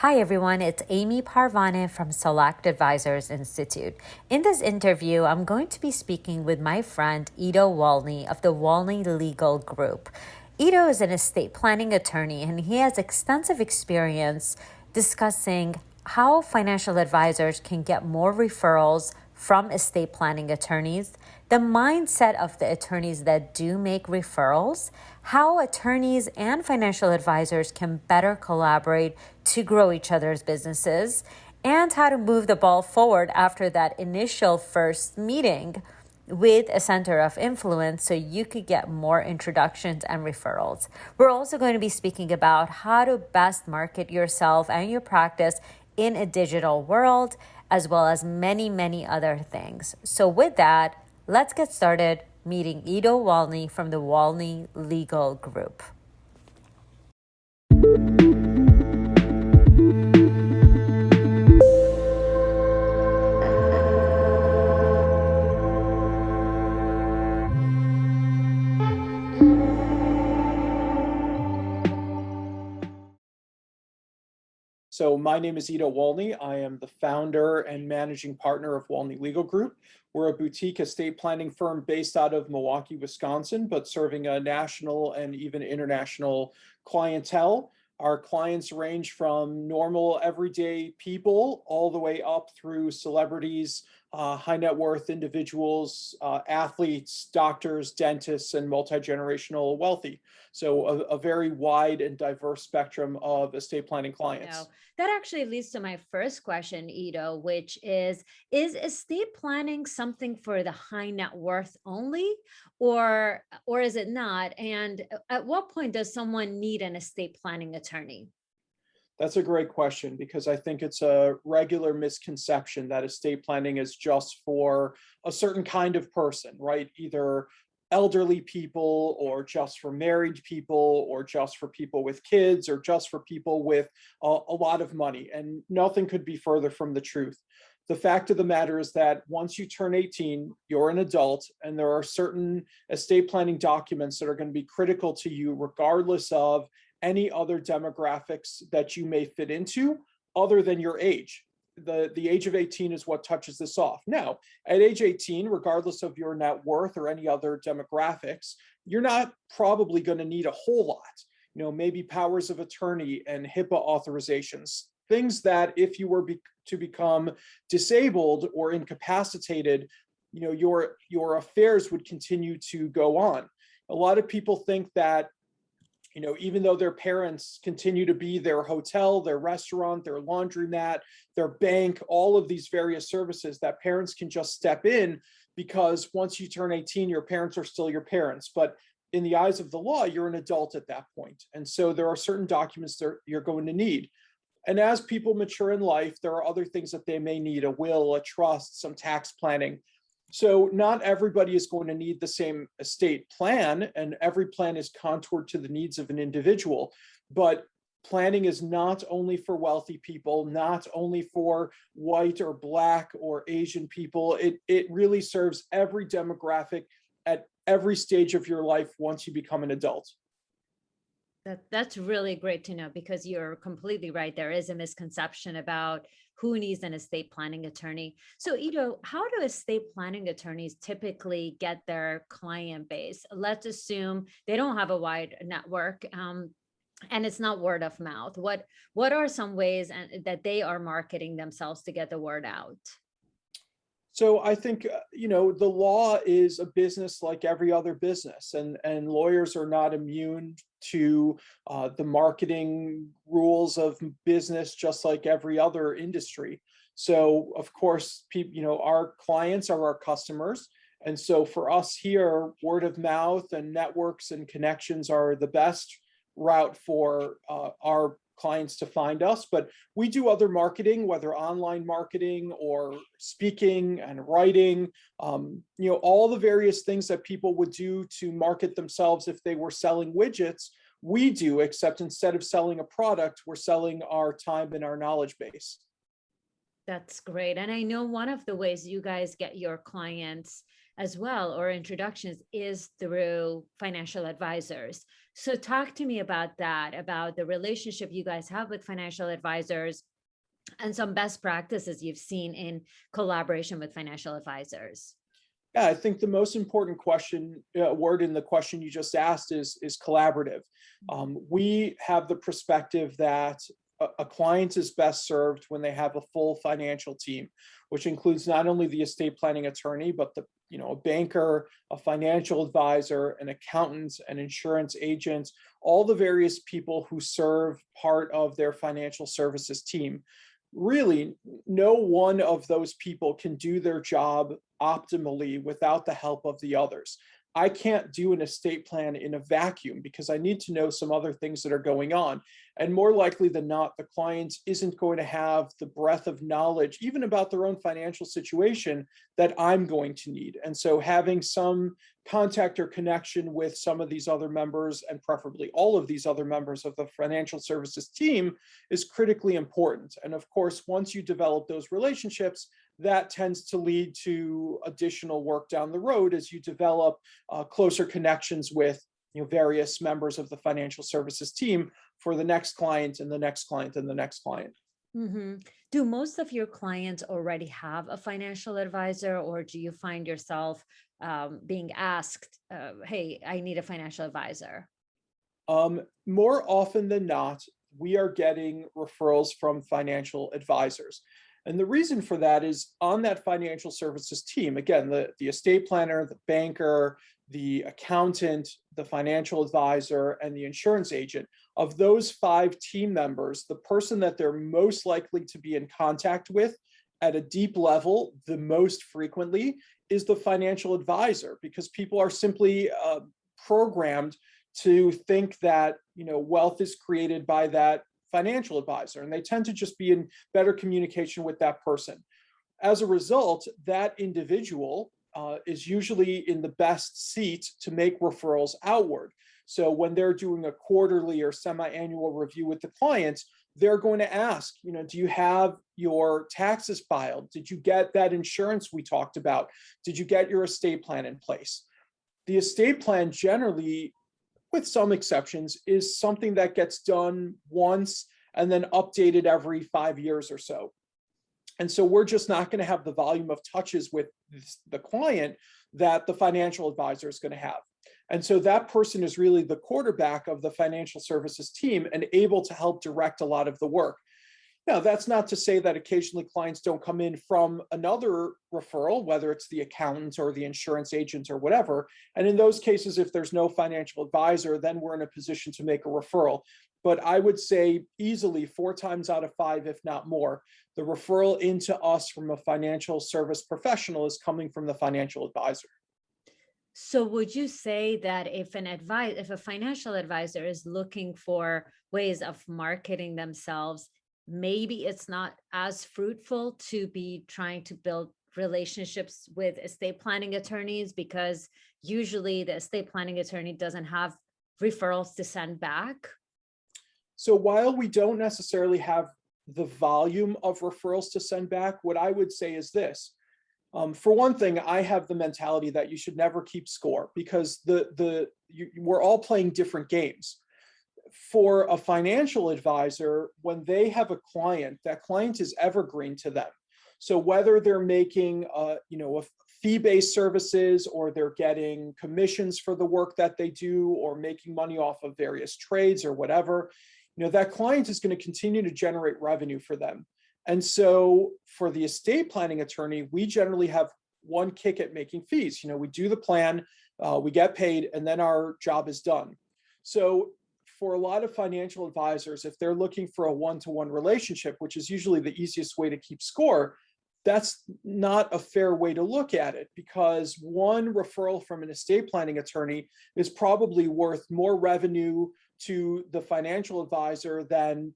Hi everyone, it's Amy Parvane from Select Advisors Institute. In this interview, I'm going to be speaking with my friend Eido Walny of the Walny Legal Group. Eido is an estate planning attorney and he has extensive experience discussing how financial advisors can get more referrals from estate planning attorneys, the mindset of the attorneys that do make referrals, how attorneys and financial advisors can better collaborate to grow each other's businesses, and how to move the ball forward after that initial first meeting with a center of influence so you could get more introductions and referrals. We're also going to be speaking about how to best market yourself and your practice in a digital world, as well as many, many other things. So with that, let's get started meeting Eido Walny from the Walny Legal Group. So my name is Eido Walny. I am the founder and managing partner of Walny Legal Group. We're a boutique estate planning firm based out of Milwaukee, Wisconsin, but serving a national and even international clientele. Our clients range from normal everyday people all the way up through celebrities, high net worth individuals, athletes, doctors, dentists, and multi-generational wealthy. So a very wide and diverse spectrum of estate planning clients. That actually leads to my first question, Eido, which is estate planning something for the high net worth only, or is it not? And at what point does someone need an estate planning attorney? That's a great question because I think it's a regular misconception that estate planning is just for a certain kind of person, right? Either elderly people or just for married people or just for people with kids or just for people with a lot of money. And nothing could be further from the truth. The fact of the matter is that once you turn 18, you're an adult, and there are certain estate planning documents that are going to be critical to you, regardless of any other demographics that you may fit into other than your age. The age of 18 is what touches this off. Now, at age 18, regardless of your net worth or any other demographics, you're not probably going to need a whole lot. Maybe powers of attorney and HIPAA authorizations, things that if you were to become disabled or incapacitated, your affairs would continue to go on. A lot of people think that even though their parents continue to be their hotel, their restaurant, their laundromat, their bank, all of these various services, that parents can just step in because once you turn 18, your parents are still your parents. But in the eyes of the law, you're an adult at that point. And so there are certain documents that you're going to need. And as people mature in life, there are other things that they may need: a will, a trust, some tax planning. So not everybody is going to need the same estate plan, and every plan is contoured to the needs of an individual. But planning is not only for wealthy people, not only for white or Black or Asian people. It really serves every demographic at every stage of your life once you become an adult. That's really great to know, because you're completely right. There is a misconception about who needs an estate planning attorney. So, Eido, how do estate planning attorneys typically get their client base? Let's assume they don't have a wide network, and it's not word of mouth. What are some ways that they are marketing themselves to get the word out? So I think, the law is a business like every other business, and lawyers are not immune to the marketing rules of business, just like every other industry. So of course, people, our clients are our customers. And so for us here, word of mouth and networks and connections are the best route for our clients to find us. But we do other marketing, whether online marketing or speaking and writing, all the various things that people would do to market themselves if they were selling widgets. We do, except instead of selling a product, we're selling our time and our knowledge base. That's great. And I know one of the ways you guys get your clients as well, or introductions, is through financial advisors. So talk to me about that, about the relationship you guys have with financial advisors and some best practices you've seen in collaboration with financial advisors. Yeah, I think the most important word in the question you just asked is collaborative. We have the perspective that a client is best served when they have a full financial team, which includes not only the estate planning attorney, but a banker, a financial advisor, an accountant, an insurance agent, all the various people who serve part of their financial services team. Really, no one of those people can do their job optimally without the help of the others. I can't do an estate plan in a vacuum because I need to know some other things that are going on. And more likely than not, the client isn't going to have the breadth of knowledge, even about their own financial situation, that I'm going to need. And so having some contact or connection with some of these other members, and preferably all of these other members of the financial services team, is critically important. And of course, once you develop those relationships, that tends to lead to additional work down the road as you develop closer connections with various members of the financial services team for the next client and the next client and the next client. Mm-hmm. Do most of your clients already have a financial advisor, or do you find yourself being asked, hey, I need a financial advisor? More often than not, we are getting referrals from financial advisors. And the reason for that is on that financial services team, again, the estate planner, the banker, the accountant, the financial advisor, and the insurance agent. Of those 5 team members, the person that they're most likely to be in contact with at a deep level the most frequently is the financial advisor, because people are simply programmed to think that wealth is created by that financial advisor, and they tend to just be in better communication with that person. As a result, that individual is usually in the best seat to make referrals outward. So when they're doing a quarterly or semi-annual review with the clients, they're going to ask, do you have your taxes filed? Did you get that insurance we talked about? Did you get your estate plan in place? The estate plan generally, with some exceptions, is something that gets done once and then updated every 5 years or so. And so we're just not going to have the volume of touches with the client that the financial advisor is going to have. And so that person is really the quarterback of the financial services team and able to help direct a lot of the work. Now, that's not to say that occasionally clients don't come in from another referral, whether it's the accountant or the insurance agent or whatever. And in those cases, if there's no financial advisor, then we're in a position to make a referral. But I would say easily 4 times out of 5, if not more, the referral into us from a financial service professional is coming from the financial advisor. So would you say that if a financial advisor is looking for ways of marketing themselves, maybe it's not as fruitful to be trying to build relationships with estate planning attorneys, because usually the estate planning attorney doesn't have referrals to send back? So while we don't necessarily have the volume of referrals to send back, what I would say is this. For one thing, I have the mentality that you should never keep score, because we're all playing different games. For a financial advisor, when they have a client, that client is evergreen to them. So whether they're making a fee-based services, or they're getting commissions for the work that they do, or making money off of various trades or whatever, that client is going to continue to generate revenue for them. And so for the estate planning attorney, we generally have one kick at making fees. We do the plan, we get paid, and then our job is done. So for a lot of financial advisors, if they're looking for a one-to-one relationship, which is usually the easiest way to keep score, that's not a fair way to look at it, because one referral from an estate planning attorney is probably worth more revenue to the financial advisor than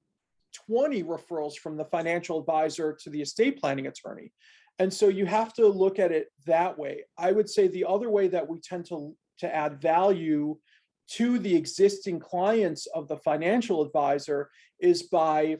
20 referrals from the financial advisor to the estate planning attorney. And so you have to look at it that way. I would say the other way that we tend to add value to the existing clients of the financial advisor is by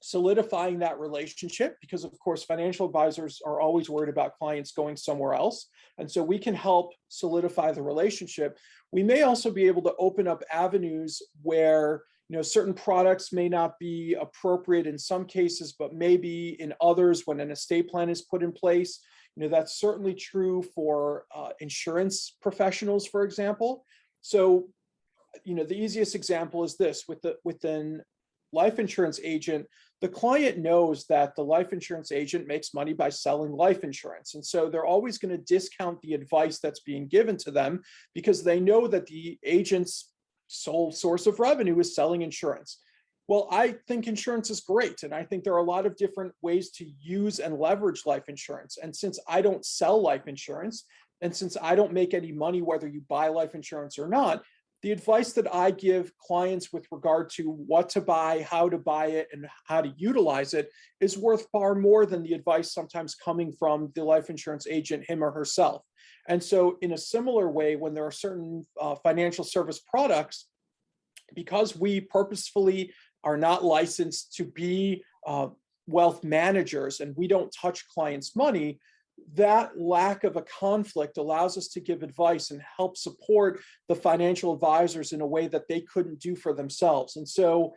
solidifying that relationship, because of course financial advisors are always worried about clients going somewhere else, and so we can help solidify the relationship. We may also be able to open up avenues where certain products may not be appropriate in some cases, but maybe in others when an estate plan is put in place. That's certainly true for insurance professionals, for example. So the easiest example is this: within life insurance agent, the client knows that the life insurance agent makes money by selling life insurance. And so they're always going to discount the advice that's being given to them, because they know that the agent's sole source of revenue is selling insurance. Well, I think insurance is great. And I think there are a lot of different ways to use and leverage life insurance. And since I don't sell life insurance, and since I don't make any money whether you buy life insurance or not, the advice that I give clients with regard to what to buy, how to buy it, and how to utilize it is worth far more than the advice sometimes coming from the life insurance agent, him or herself. And so in a similar way, when there are certain financial service products, because we purposefully are not licensed to be wealth managers and we don't touch clients' money, that lack of a conflict allows us to give advice and help support the financial advisors in a way that they couldn't do for themselves. And so,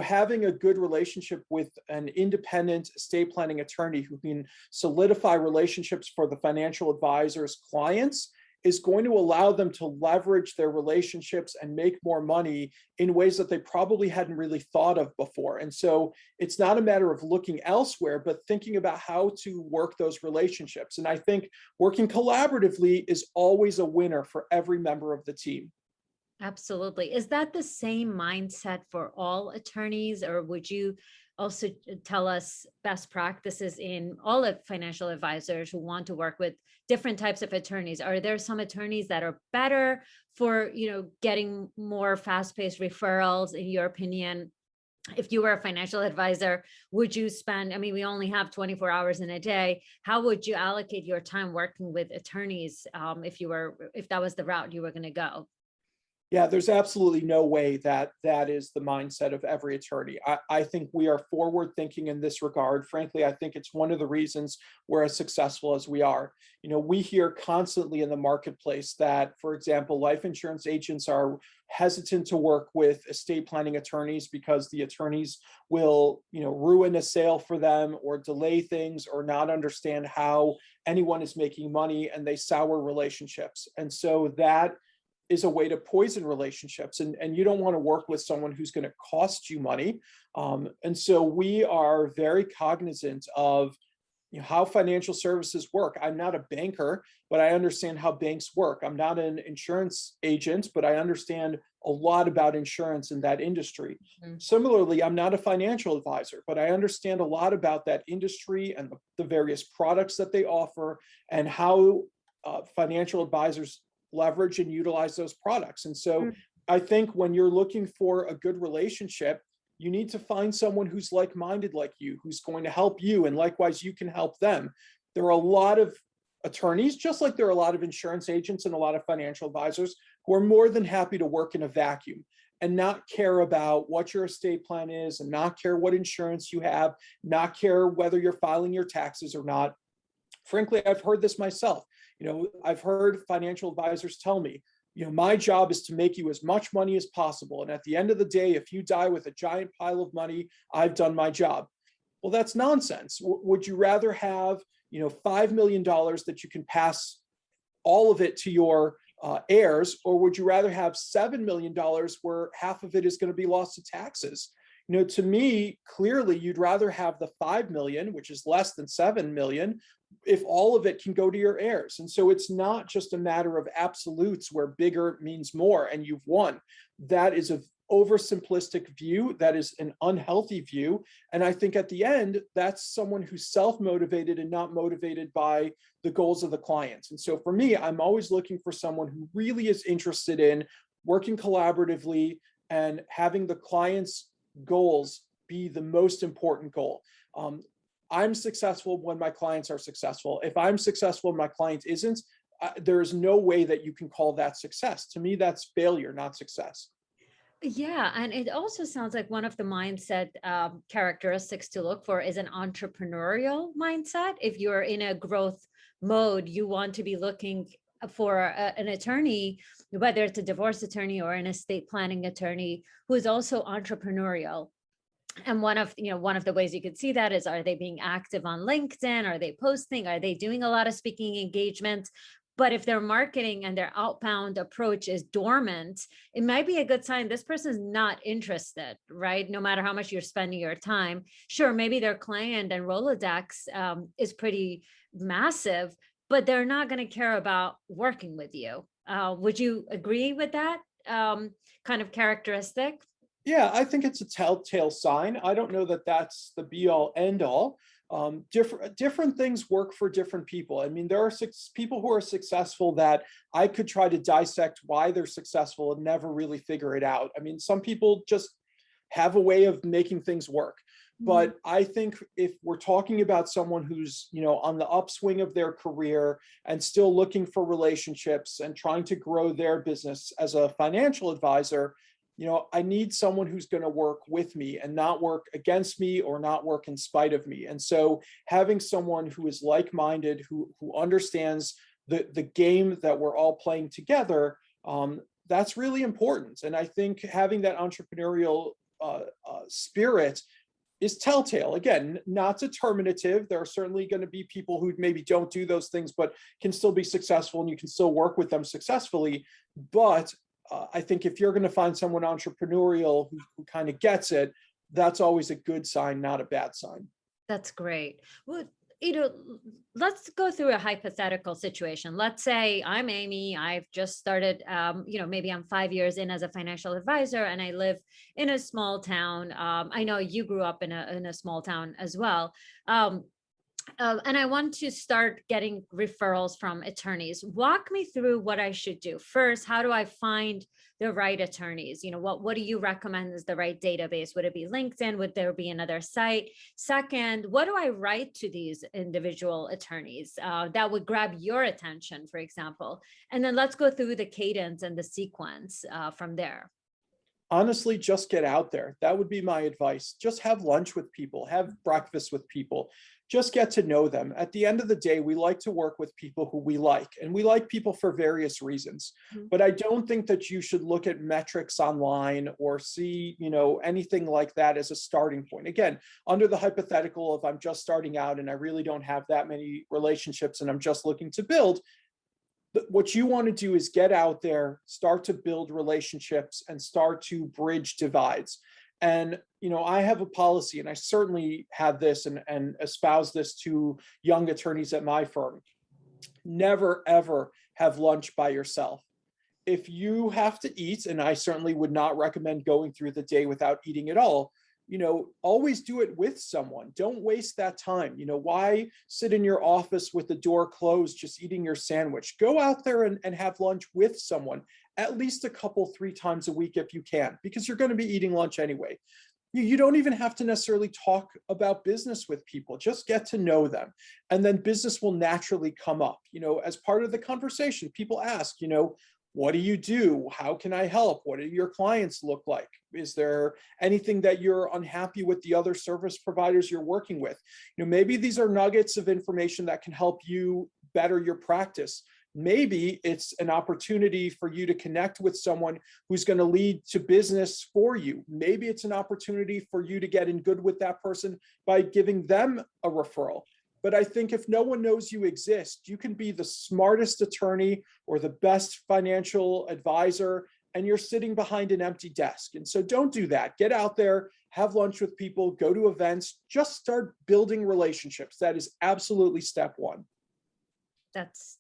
having a good relationship with an independent estate planning attorney who can solidify relationships for the financial advisor's clients is going to allow them to leverage their relationships and make more money in ways that they probably hadn't really thought of before. And so it's not a matter of looking elsewhere, but thinking about how to work those relationships. And I think working collaboratively is always a winner for every member of the team. Absolutely. Is that the same mindset for all attorneys, or would you also tell us best practices in all of financial advisors who want to work with different types of attorneys? Are there some attorneys that are better for, getting more fast-paced referrals, in your opinion? If you were a financial advisor, would you spend, we only have 24 hours in a day. How would you allocate your time working with attorneys if that was the route you were going to go? Yeah, there's absolutely no way that that is the mindset of every attorney. I think we are forward thinking in this regard. Frankly, I think it's one of the reasons we're as successful as we are. We hear constantly in the marketplace that, for example, life insurance agents are hesitant to work with estate planning attorneys because the attorneys will, ruin a sale for them or delay things or not understand how anyone is making money, and they sour relationships. And so that is a way to poison relationships. And you don't want to work with someone who's going to cost you money. And so we are very cognizant of how financial services work. I'm not a banker, but I understand how banks work. I'm not an insurance agent, but I understand a lot about insurance in that industry. Mm-hmm. Similarly, I'm not a financial advisor, but I understand a lot about that industry and the various products that they offer and how financial advisors leverage and utilize those products. And so I think when you're looking for a good relationship, you need to find someone who's like-minded like you, who's going to help you, and likewise you can help them. There are a lot of attorneys, just like there are a lot of insurance agents and a lot of financial advisors, who are more than happy to work in a vacuum and not care about what your estate plan is, and not care what insurance you have, not care whether you're filing your taxes or not. Frankly, I've heard this myself. I've heard financial advisors tell me, my job is to make you as much money as possible. And at the end of the day, if you die with a giant pile of money, I've done my job. Well, that's nonsense. Would you rather have, $5 million that you can pass all of it to your heirs, or would you rather have $7 million where half of it is going to be lost to taxes? To me, clearly, you'd rather have the 5 million, which is less than 7 million, if all of it can go to your heirs. And so it's not just a matter of absolutes where bigger means more and you've won. That is an oversimplistic view. That is an unhealthy view. And I think at the end, that's someone who's self-motivated and not motivated by the goals of the clients. And so for me, I'm always looking for someone who really is interested in working collaboratively and having the client's goals be the most important goal. I'm successful when my clients are successful. If I'm successful and my client isn't, there is no way that you can call that success. To me, that's failure, not success. Yeah, and it also sounds like one of the mindset characteristics to look for is an entrepreneurial mindset. If you're in a growth mode, you want to be looking for an attorney, whether it's a divorce attorney or an estate planning attorney, who is also entrepreneurial. And one of the ways you could see that is, are they being active on LinkedIn? Are they posting? Are they doing a lot of speaking engagements? But if their marketing and their outbound approach is dormant, it might be a good sign this person's not interested, right? No matter how much you're spending your time. Sure, maybe their client and Rolodex is pretty massive, but they're not going to care about working with you. Would you agree with that kind of characteristic? Yeah, I think it's a telltale sign. I don't know that that's the be all end all. Different things work for different people. I mean, there are people who are successful that I could try to dissect why they're successful and never really figure it out. I mean, some people just have a way of making things work. Mhm. But I think if we're talking about someone who's, on the upswing of their career and still looking for relationships and trying to grow their business as a financial advisor, I need someone who's going to work with me and not work against me or not work in spite of me. And so having someone who is like-minded, who understands the game that we're all playing together, that's really important. And I think having that entrepreneurial spirit is telltale. Again, not determinative. There are certainly going to be people who maybe don't do those things, but can still be successful and you can still work with them successfully. But I think if you're going to find someone entrepreneurial who kind of gets it, that's always a good sign, not a bad sign. That's great. Well, let's go through a hypothetical situation. Let's say I'm Amy. I've just started, maybe I'm 5 years in as a financial advisor, and I live in a small town. I know you grew up in a small town as well. And I want to start getting referrals from attorneys. Walk me through what I should do. First, how do I find the right attorneys? What do you recommend is the right database? Would it be LinkedIn? Would there be another site? Second, what do I write to these individual attorneys that would grab your attention, for example? And then let's go through the cadence and the sequence from there. Honestly, just get out there. That would be my advice. Just have lunch with people, have breakfast with people, just get to know them. At the end of the day, we like to work with people who we like, and we like people for various reasons. Mhm. But I don't think that you should look at metrics online or see, anything like that as a starting point. Again, under the hypothetical of I'm just starting out and I really don't have that many relationships and I'm just looking to build, what you want to do is get out there, start to build relationships and start to bridge divides. And, I have a policy, and I certainly have this and espouse this to young attorneys at my firm. Never, ever have lunch by yourself. If you have to eat, and I certainly would not recommend going through the day without eating at all, always do it with someone. Don't waste that time. Why sit in your office with the door closed, just eating your sandwich? Go out there and have lunch with someone at least a couple, 3 times a week if you can, because you're going to be eating lunch anyway. You don't even have to necessarily talk about business with people, just get to know them. And then business will naturally come up. As part of the conversation, people ask, what do you do? How can I help? What do your clients look like? Is there anything that you're unhappy with the other service providers you're working with? Maybe these are nuggets of information that can help you better your practice. Maybe it's an opportunity for you to connect with someone who's going to lead to business for you. Maybe it's an opportunity for you to get in good with that person by giving them a referral. But I think if no one knows you exist, you can be the smartest attorney or the best financial advisor, and you're sitting behind an empty desk. And so don't do that. Get out there, have lunch with people, go to events, just start building relationships. That is absolutely step one. That's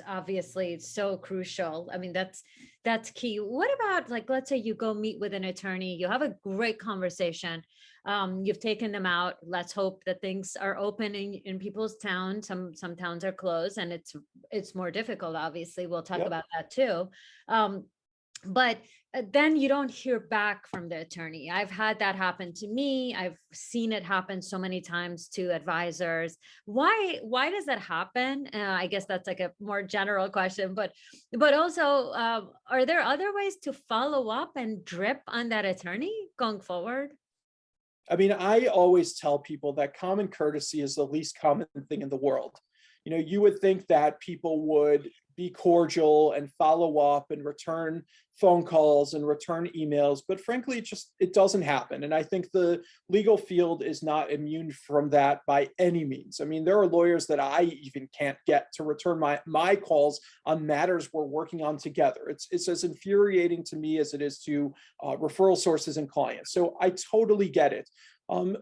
obviously so crucial. I mean, that's key. What about, like, let's say you go meet with an attorney, you have a great conversation, you've taken them out. Let's hope that things are open in people's towns. Some towns are closed, and it's more difficult. Obviously, we'll talk Yep. about that too. Um, But then you don't hear back from the attorney. I've had that happen to me. I've seen it happen so many times to advisors. Why does that happen? I guess that's like a more general question, but also, are there other ways to follow up and drip on that attorney going forward? I mean, I always tell people that common courtesy is the least common thing in the world. You would think that people would be cordial and follow up and return phone calls and return emails, but frankly, it doesn't happen. And I think the legal field is not immune from that by any means. I mean, there are lawyers that I even can't get to return my calls on matters we're working on together. It's as infuriating to me as it is to referral sources and clients. So I totally get it. Um,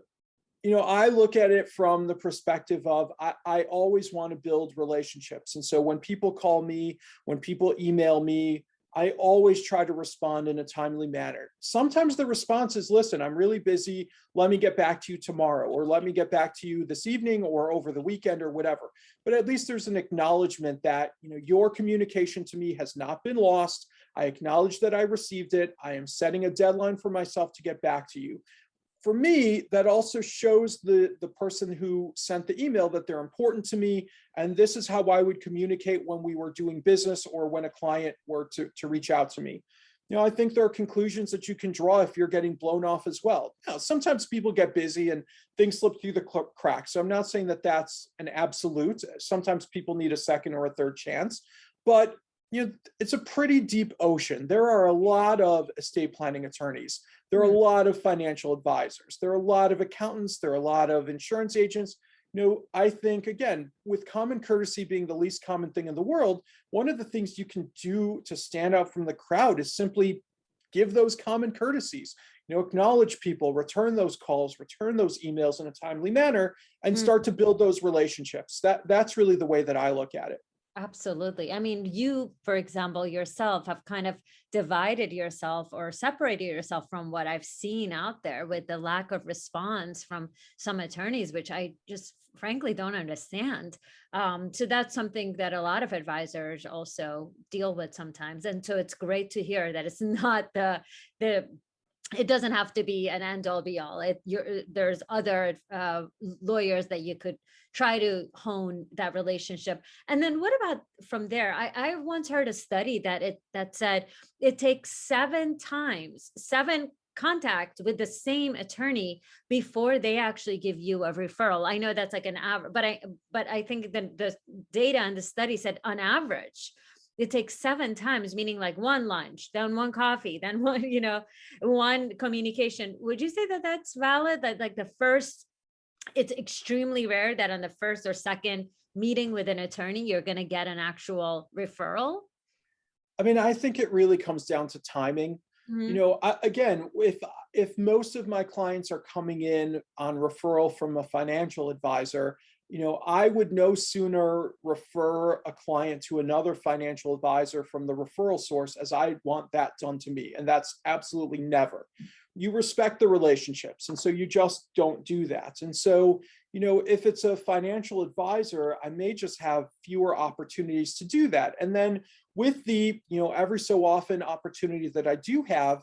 I look at it from the perspective of I always want to build relationships. And so when people call me, when people email me, I always try to respond in a timely manner. Sometimes the response is, listen, I'm really busy. Let me get back to you tomorrow, or let me get back to you this evening or over the weekend or whatever. But at least there's an acknowledgement that, your communication to me has not been lost. I acknowledge that I received it. I am setting a deadline for myself to get back to you. For me, that also shows the person who sent the email that they're important to me. And this is how I would communicate when we were doing business or when a client were to reach out to me. I think there are conclusions that you can draw if you're getting blown off as well. Now, sometimes people get busy and things slip through the cracks. So I'm not saying that that's an absolute. Sometimes people need a second or a third chance, but it's a pretty deep ocean. There are a lot of estate planning attorneys. There are a lot of financial advisors. There are a lot of accountants. There are a lot of insurance agents. I think, again, with common courtesy being the least common thing in the world, one of the things you can do to stand out from the crowd is simply give those common courtesies. Acknowledge people, return those calls, return those emails in a timely manner, and start to build those relationships. That's really the way that I look at it. Absolutely. I mean, you, for example, yourself have kind of divided yourself or separated yourself from what I've seen out there with the lack of response from some attorneys, which I just frankly don't understand. So that's something that a lot of advisors also deal with sometimes. And so it's great to hear that it's not the it doesn't have to be an end all be all. There's other lawyers that you could try to hone that relationship. And then what about from there? I once heard a study that said it takes 7 contact with the same attorney before they actually give you a referral. I know that's like an average, but I think the data and the study said on average it takes 7 times, meaning like one lunch, then one coffee, then one communication. Would you say that that's valid? That like it's extremely rare that on the first or second meeting with an attorney, you're going to get an actual referral? I mean, I think it really comes down to timing. Mhm. Again, if most of my clients are coming in on referral from a financial advisor, I would no sooner refer a client to another financial advisor from the referral source as I want that done to me. And that's absolutely never. You respect the relationships. And so you just don't do that. And so, if it's a financial advisor, I may just have fewer opportunities to do that. And then with the, every so often opportunity that I do have,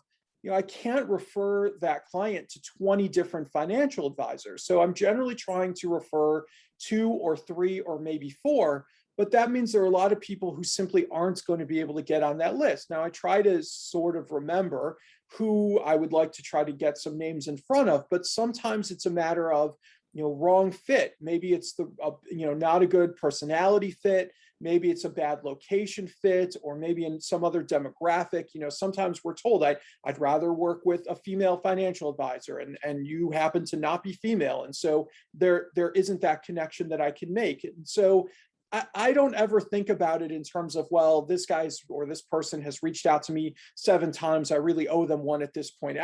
I can't refer that client to 20 different financial advisors. So I'm generally trying to refer 2 or 3 or maybe 4, but that means there are a lot of people who simply aren't going to be able to get on that list. Now, I try to sort of remember who I would like to try to get some names in front of, but sometimes it's a matter of, wrong fit. Maybe it's not a good personality fit. Maybe it's a bad location fit, or maybe in some other demographic. Sometimes we're told I'd rather work with a female financial advisor, and you happen to not be female. And so there isn't that connection that I can make. And so I don't ever think about it in terms of, well, this guy's or this person has reached out to me 7 times. I really owe them one at this point.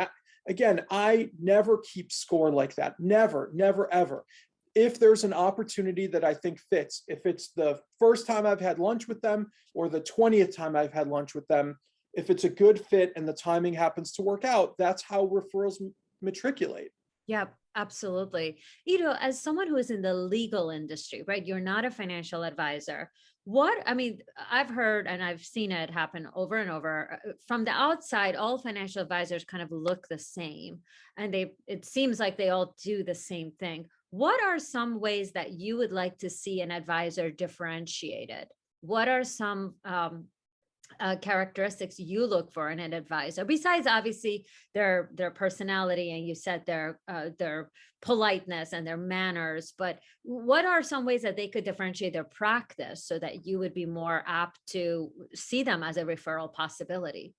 Again, I never keep score like that. Never, never, ever. If there's an opportunity that I think fits, if it's the first time I've had lunch with them or the 20th time I've had lunch with them, if it's a good fit and the timing happens to work out, that's how referrals matriculate. Yeah, absolutely. As someone who is in the legal industry, right? You're not a financial advisor, What I mean, I've heard and I've seen it happen over and over. From the outside, all financial advisors kind of look the same, and it seems like they all do the same thing. What are some ways that you would like to see an advisor differentiated? What are some characteristics you look for in an advisor, besides obviously their personality, and you said their politeness and their manners, but what are some ways that they could differentiate their practice so that you would be more apt to see them as a referral possibility?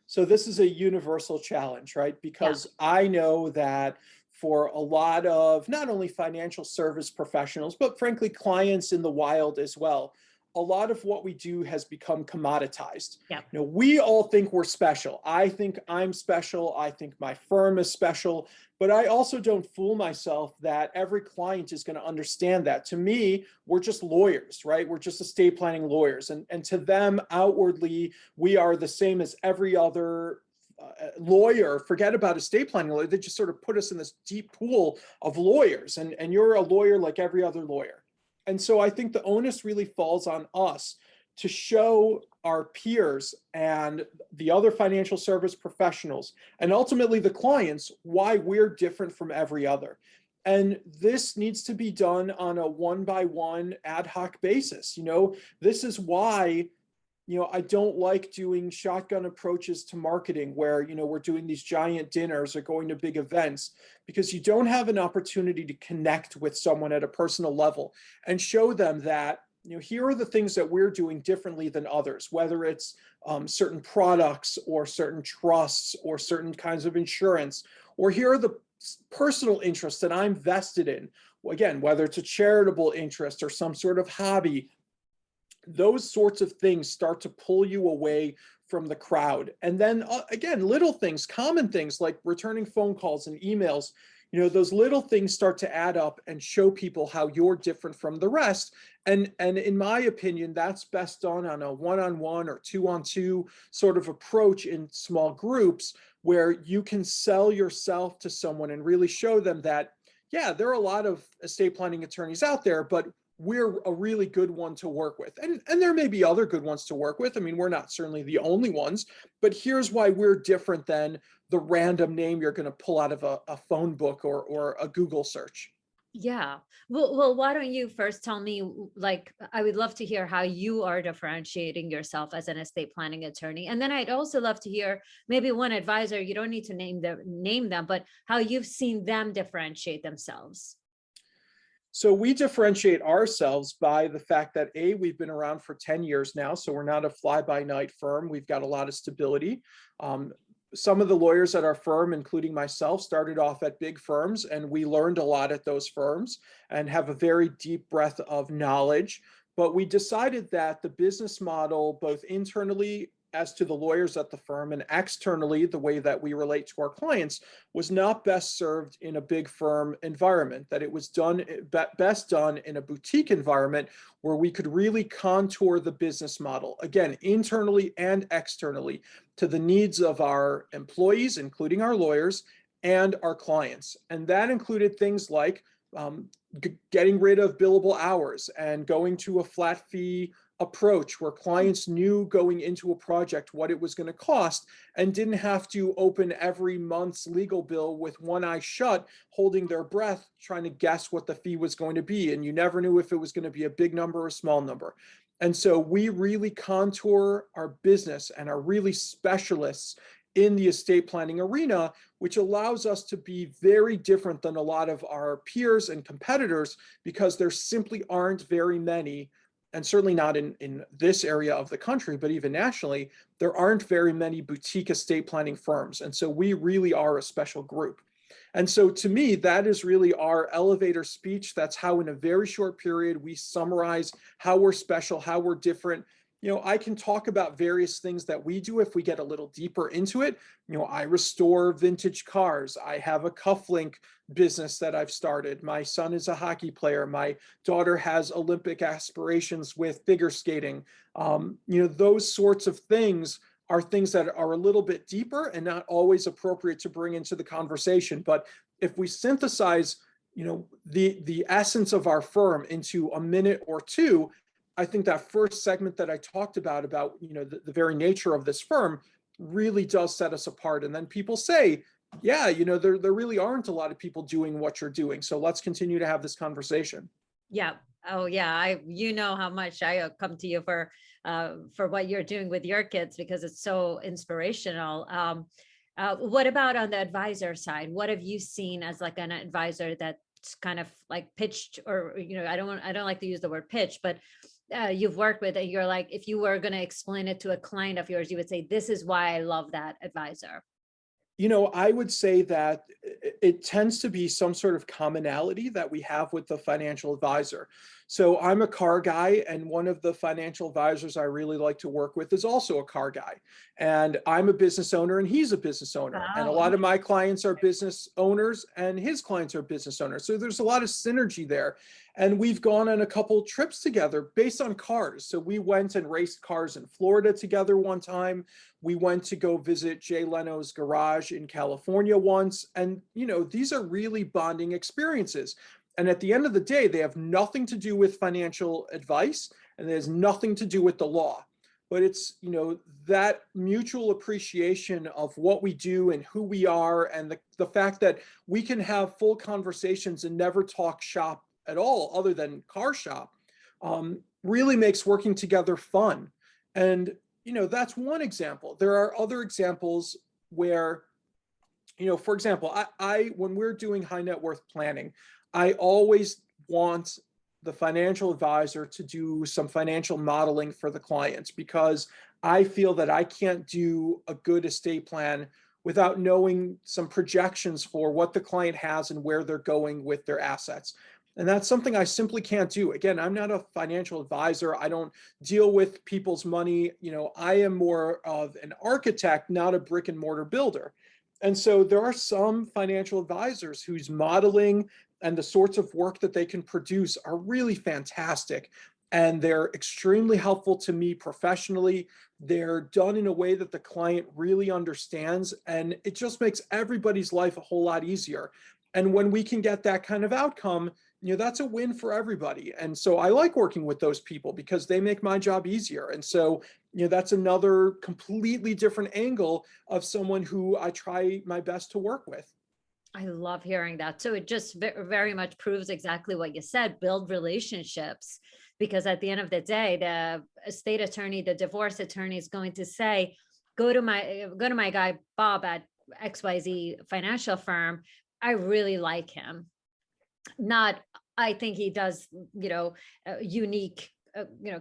So this is a universal challenge, right? Yeah. Because I know that for a lot of not only financial service professionals, but frankly, clients in the wild as well, a lot of what we do has become commoditized. Yeah. We all think we're special. I think I'm special. I think my firm is special, but I also don't fool myself that every client is going to understand that. To me, we're just lawyers, right? We're just estate planning lawyers. And to them, outwardly, we are the same as every other lawyer. Forget about estate planning lawyer. They just sort of put us in this deep pool of lawyers, and you're a lawyer like every other lawyer. And so I think the onus really falls on us to show our peers and the other financial service professionals and ultimately the clients why we're different from every other. And this needs to be done on a one by one ad hoc basis. This is why I don't like doing shotgun approaches to marketing where, we're doing these giant dinners or going to big events, because you don't have an opportunity to connect with someone at a personal level and show them that, here are the things that we're doing differently than others, whether it's certain products or certain trusts or certain kinds of insurance, or here are the personal interests that I'm vested in. Again, whether it's a charitable interest or some sort of hobby, those sorts of things start to pull you away from the crowd. And then again, little things, common things like returning phone calls and emails, those little things start to add up and show people how you're different from the rest. And in my opinion, that's best done on a one-on-one or two-on-two sort of approach in small groups, where you can sell yourself to someone and really show them that, yeah, there are a lot of estate planning attorneys out there, but we're a really good one to work with. And there may be other good ones to work with. I mean, we're not certainly the only ones, but here's why we're different than the random name you're going to pull out of a phone book or a Google search. Yeah. Well, why don't you first tell me, like, I would love to hear how you are differentiating yourself as an estate planning attorney. And then I'd also love to hear maybe one advisor, you don't need to name them, but how you've seen them differentiate themselves. So we differentiate ourselves by the fact that we've been around for 10 years now, so we're not a fly-by-night firm. We've got a lot of stability. Some of the lawyers at our firm, including myself, started off at big firms, and we learned a lot at those firms and have a very deep breadth of knowledge. But we decided that the business model, both internally as to the lawyers at the firm and externally, the way that we relate to our clients, was not best served in a big firm environment, that it was best done in a boutique environment where we could really contour the business model, again, internally and externally, to the needs of our employees, including our lawyers, and our clients. And that included things like getting rid of billable hours and going to a flat fee approach where clients knew going into a project what it was going to cost and didn't have to open every month's legal bill with one eye shut, holding their breath, trying to guess what the fee was going to be. And you never knew if it was going to be a big number or a small number. And so we really contour our business and are really specialists in the estate planning arena, which allows us to be very different than a lot of our peers and competitors, because there simply aren't very many, and certainly not in this area of the country, but even nationally, there aren't very many boutique estate planning firms. And so we really are a special group. And so to me, that is really our elevator speech. That's how in a very short period, we summarize how we're special, how we're different. I can talk about various things that we do if we get a little deeper into it. I restore vintage cars. I have a cufflink business that I've started. My son is a hockey player. My daughter has Olympic aspirations with figure skating. Those sorts of things are things that are a little bit deeper and not always appropriate to bring into the conversation. But if we synthesize, the essence of our firm into a minute or two, I think that first segment that I talked about, the very nature of this firm really does set us apart. And then people say, yeah, there really aren't a lot of people doing what you're doing. So let's continue to have this conversation. Yeah. Oh yeah. You know how much I come to you for what you're doing with your kids, because it's so inspirational. What about on the advisor side? What have you seen as like an advisor that's kind of like pitched, or, I don't like to use the word pitch, but you've worked with it. You're like, if you were going to explain it to a client of yours, you would say, this is why I love that advisor. I would say that it tends to be some sort of commonality that we have with the financial advisor. So I'm a car guy, and one of the financial advisors I really like to work with is also a car guy. And I'm a business owner and he's a business owner. And a Wow. lot of my clients are business owners and his clients are business owners. So there's a lot of synergy there. And we've gone on a couple trips together based on cars. So we went and raced cars in Florida together one time. We went to go visit Jay Leno's garage in California once. And, these are really bonding experiences. And at the end of the day, they have nothing to do with financial advice and there's nothing to do with the law. But it's, that mutual appreciation of what we do and who we are, and the fact that we can have full conversations and never talk shop at all other than car shop, really makes working together fun. And, that's one example. There are other examples where, for example, I when we're doing high net worth planning, I always want the financial advisor to do some financial modeling for the clients, because I feel that I can't do a good estate plan without knowing some projections for what the client has and where they're going with their assets. And that's something I simply can't do. Again, I'm not a financial advisor. I don't deal with people's money. I am more of an architect, not a brick and mortar builder. And so there are some financial advisors whose modeling and the sorts of work that they can produce are really fantastic. And they're extremely helpful to me professionally. They're done in a way that the client really understands, and it just makes everybody's life a whole lot easier. And when we can get that kind of outcome, that's a win for everybody. And so I like working with those people because they make my job easier. And so, that's another completely different angle of someone who I try my best to work with. I love hearing that. So it just very much proves exactly what you said, build relationships, because at the end of the day, the estate attorney, the divorce attorney is going to say, go to my guy, Bob at XYZ financial firm. I really like him. Not, I think he does, unique,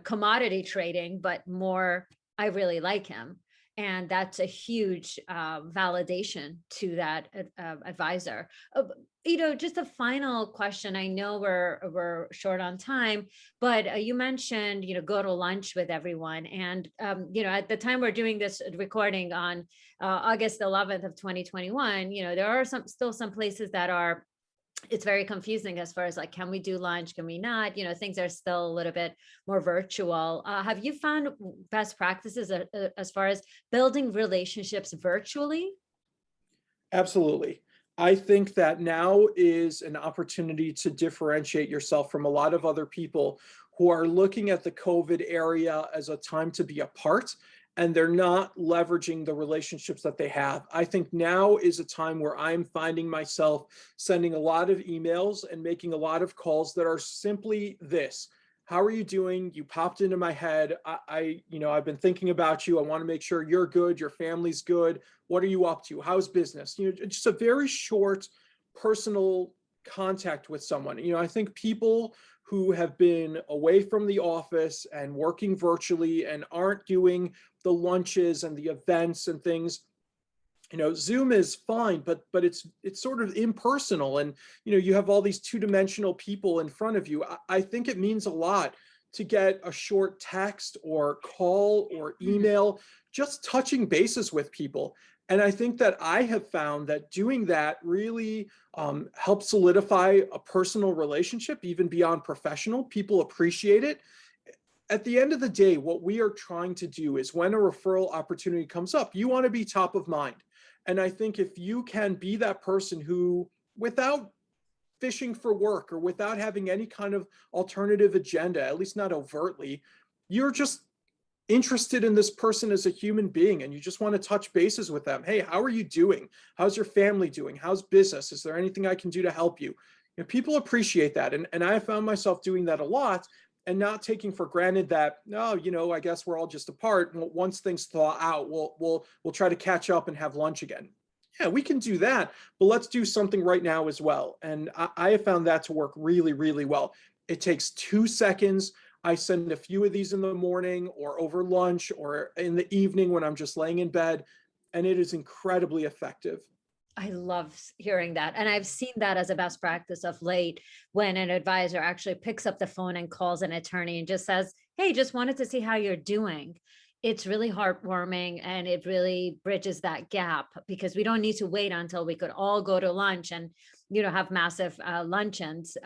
commodity trading, but more, I really like him. And that's a huge validation to that advisor. Just a final question. I know we're short on time, but you mentioned, go to lunch with everyone. And, at the time we're doing this recording on August 11th of 2021, there are still some places that are, it's very confusing as far as like, can we do lunch? Can we not? Things are still a little bit more virtual. Have you found best practices as far as building relationships virtually? Absolutely. I think that now is an opportunity to differentiate yourself from a lot of other people who are looking at the COVID area as a time to be apart, and they're not leveraging the relationships that they have. I think now is a time where I'm finding myself sending a lot of emails and making a lot of calls that are simply this: how are you doing? You popped into my head. I've been thinking about you. I want to make sure you're good, your family's good. What are you up to? How's business? Just a very short personal contact with someone. I think people who have been away from the office and working virtually and aren't doing the lunches and the events and things, Zoom is fine, but it's sort of impersonal, and you have all these two-dimensional people in front of you. I think it means a lot to get a short text or call or email, just touching bases with people. And I think that I have found that doing that really helps solidify a personal relationship, even beyond professional. People appreciate it. At the end of the day, what we are trying to do is, when a referral opportunity comes up, you want to be top of mind. And I think if you can be that person who, without fishing for work or without having any kind of alternative agenda, at least not overtly. You're just interested in this person as a human being and you just want to touch bases with them. Hey, how are you doing? How's your family doing? How's business? Is there anything I can do to help you? People appreciate that. And I found myself doing that a lot and not taking for granted that, no, I guess we're all just apart. Once things thaw out, we'll try to catch up and have lunch again. Yeah, we can do that, but let's do something right now as well. And I have found that to work really, really well. It takes 2 seconds. I send a few of these in the morning or over lunch or in the evening when I'm just laying in bed, and it is incredibly effective. I love hearing that. And I've seen that as a best practice of late when an advisor actually picks up the phone and calls an attorney and just says, hey, just wanted to see how you're doing. It's really heartwarming and it really bridges that gap because we don't need to wait until we could all go to lunch and, have massive luncheons.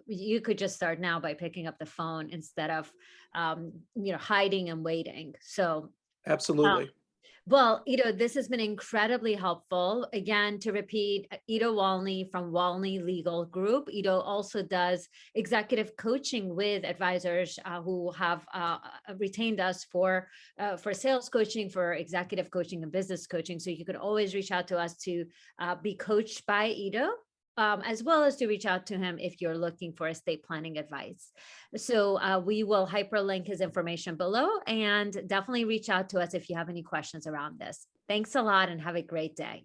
You could just start now by picking up the phone instead of, hiding and waiting. So Absolutely. well, this has been incredibly helpful. Again, to repeat, Eido Walny from Walny Legal Group. Eido also does executive coaching with advisors who have retained us for sales coaching, for executive coaching and business coaching. So you could always reach out to us to be coached by Eido. As well as to reach out to him if you're looking for estate planning advice. So we will hyperlink his information below and definitely reach out to us if you have any questions around this. Thanks a lot and have a great day.